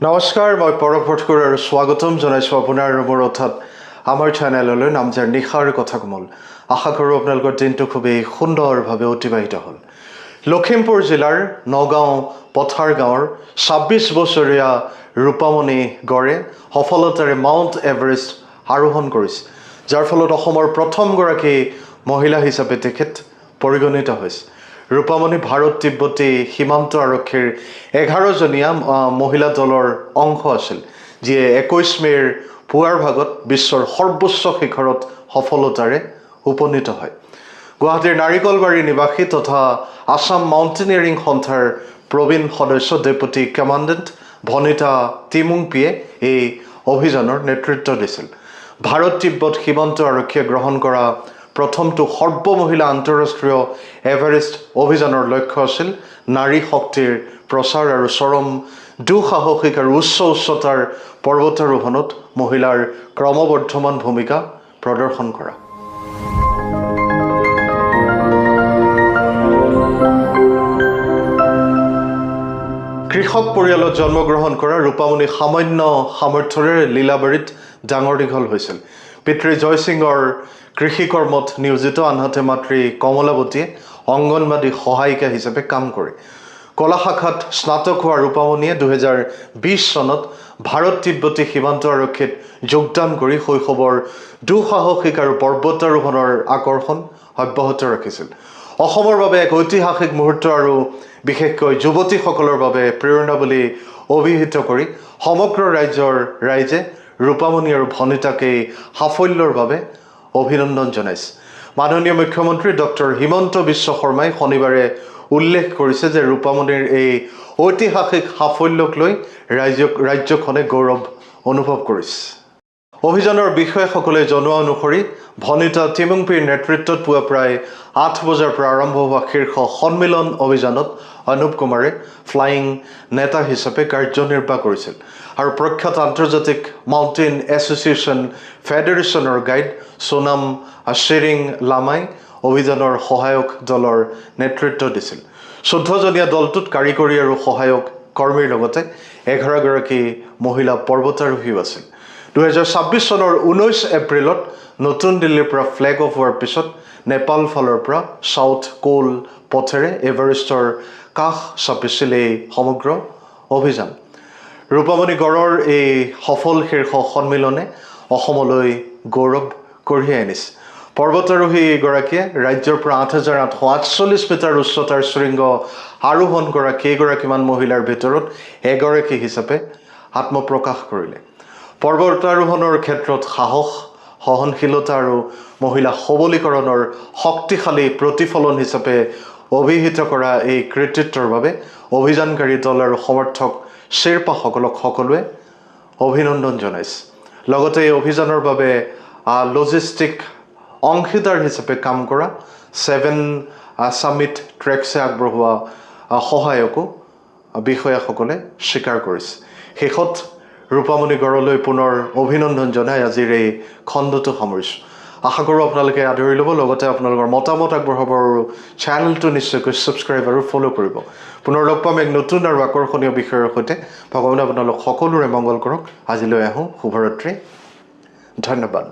নমস্কাৰ, মই পৰৱ ভট্টকৰ আৰু স্বাগতম জনাইছোঁ আপোনাৰ মোৰ অৰ্থাৎ আমাৰ চেনেললৈ নামজাৰ নিশাৰ কথা কমল। আশা কৰোঁ আপোনালোকৰ দিনটো খুবেই সুন্দৰভাৱে অতিবাহিত হ'ল। লখিমপুৰ জিলাৰ নগাঁও পথাৰ গাঁৱৰ ২৬ বছৰীয়া ৰূপামণি গড়ে সফলতাৰে মাউণ্ট এভাৰেষ্ট আৰোহণ কৰিছে, যাৰ ফলত অসমৰ প্ৰথমগৰাকী মহিলা হিচাপে তেখেত পৰিগণিত হৈছে। ৰূপামণি ভাৰত তিব্বতী সীমান্ত আৰক্ষীৰ ১১জনীয়া মহিলা দলৰ অংশ আছিল, যিয়ে ২১ মে'ৰ পুৱাৰ ভাগত বিশ্বৰ সৰ্বোচ্চ শিখৰত সফলতাৰে উপনীত হয়। গুৱাহাটীৰ নাৰিকলবাৰী নিবাসী তথা আছাম মাউণ্টেনিয়াৰিং সন্থাৰ প্ৰবীণ সদস্য ডেপুটি কমাণ্ডেণ্ট ভনিতা টিমুংপিয়ে এই অভিযানৰ নেতৃত্ব দিছিল। ভাৰত তিব্বত সীমান্ত আৰক্ষীয়ে গ্ৰহণ কৰা প্ৰথমটো সৰ্বমহিলা আন্তঃৰাষ্ট্ৰীয় এভাৰেষ্ট অভিযানৰ লক্ষ্য আছিল নাৰী শক্তিৰ প্ৰচাৰ আৰু চৰম দুঃসাহসিক আৰু উচ্চতাৰ পৰ্বতাৰোহণত মহিলাৰ ক্ৰমবৰ্ধমান ভূমিকা প্ৰদৰ্শন কৰা। কৃষক পৰিয়ালত জন্মগ্ৰহণ কৰা ৰূপামণি সামান্য সামৰ্থ্যৰে লীলাবাৰীত ডাঙৰ দীঘল হৈছিল। পিতৃ জয়সিঙৰ কৃষি কৰ্মত নিয়োজিত, আনহাতে মাতৃ কমলাৱতীয়ে অংগনবাদী সহায়িকা হিচাপে কাম কৰে। কলা শাখাত স্নাতক হোৱা ৰূপামণিয়ে ২০২০ চনত ভাৰত তিব্বতী সীমান্ত আৰক্ষীত যোগদান কৰি শৈশৱৰ দুঃসাহসিক আৰু পৰ্বতাৰোহণৰ আকৰ্ষণ অব্যাহত ৰাখিছিল। অসমৰ বাবে এক ঐতিহাসিক মুহূৰ্ত আৰু বিশেষকৈ যুৱতীসকলৰ বাবে প্ৰেৰণা বুলি অভিহিত কৰি সমগ্ৰ ৰাইজে ৰূপামণি আৰু ভনিতাক এই সাফল্যৰ বাবে অভিনন্দন জনাইছে। মাননীয় মুখ্যমন্ত্ৰী ডক্টৰ হিমন্ত বিশ্ব শৰ্মাই শনিবাৰে উল্লেখ কৰিছে যে ৰূপামণিৰ এই ঐতিহাসিক সাফল্যক লৈ ৰাজ্যখনে গৌৰৱ অনুভৱ কৰিছে। অভিযানৰ বিষয়াসকলে জনোৱা অনুসৰি ভনিতা টিমুংপিৰ নেতৃত্বত পুৱা প্ৰায় ৮ বজাৰ পৰা আৰম্ভ হোৱা শীৰ্ষ সন্মিলন অভিযানত অনুপ কুমাৰে ফ্লাইং নেতা হিচাপে কাৰ্যনিৰ্বাহ কৰিছিল আৰু প্ৰখ্যাত আন্তৰ্জাতিক মাউণ্টেইন এছ'চিয়েশ্যন ফেডাৰেশ্যনৰ গাইড সোনাম শ্বেৰিং লামাই অভিযানৰ সহায়ক দলৰ নেতৃত্ব দিছিল। ১৪জনীয়া দলটোত কাৰিকৰী আৰু সহায়ক কৰ্মীৰ লগতে ১১গৰাকী মহিলা পৰ্বতাৰোহীও আছিল। ২০২৬ চনৰ ১৯ এপ্ৰিলত নতুন দিল্লীৰ পৰা ফ্লেগ অফ হোৱাৰ পিছত নেপাল ফালৰ পৰা চাউথ কোল পথেৰে এভাৰেষ্টৰ কাষ চাপিছিল এই সমগ্ৰ অভিযান। ৰূপামণি গড়ৰ এই সফল শীৰ্ষ সন্মিলনে অসমলৈ গৌৰৱ কঢ়িয়াই আনিছে। পৰ্বতাৰোহীগৰাকীয়ে ৰাজ্যৰ পৰা ৮,৮৪৮ মিটাৰ উচ্চতাৰ শৃংগ আৰোহণ কৰা কেইগৰাকীমান মহিলাৰ ভিতৰত এগৰাকী হিচাপে আত্মপ্ৰকাশ কৰিলে। পৰ্বতাৰোহণৰ ক্ষেত্ৰত সাহস, সহনশীলতা আৰু মহিলা সবলীকৰণৰ শক্তিশালী প্ৰতিফলন হিচাপে অভিহিত কৰা এই কৃতিত্বৰ বাবে অভিযানকাৰী দল আৰু সমৰ্থক শ্বেৰপাসকলক সকলোৱে অভিনন্দন জনাইছে। লগতে এই অভিযানৰ বাবে লজিষ্টিক অংশীদাৰ হিচাপে কাম কৰা 7 ছামিট ট্ৰেক্সে আগবঢ়োৱা সহায়কো বিষয়াসকলে স্বীকাৰ কৰিছে। শেষত ৰূপামণি গড়লৈ পুনৰ অভিনন্দন জনাই আজিৰ এই খণ্ডটো সামৰিছোঁ। আশা কৰোঁ আপোনালোকে আদৰি ল'ব, লগতে আপোনালোকৰ মতামত আগবঢ়াব আৰু চেনেলটো নিশ্চয়কৈ ছাবস্ক্ৰাইব আৰু ফ'ল' কৰিব। পুনৰ লগ পাম এক নতুন আৰু আকৰ্ষণীয় বিষয়ৰ সৈতে। ভগৱানে আপোনালোক সকলোৰে মংগল কৰক। আজিলৈ আহোঁ। শুভৰাত্ৰি। ধন্যবাদ।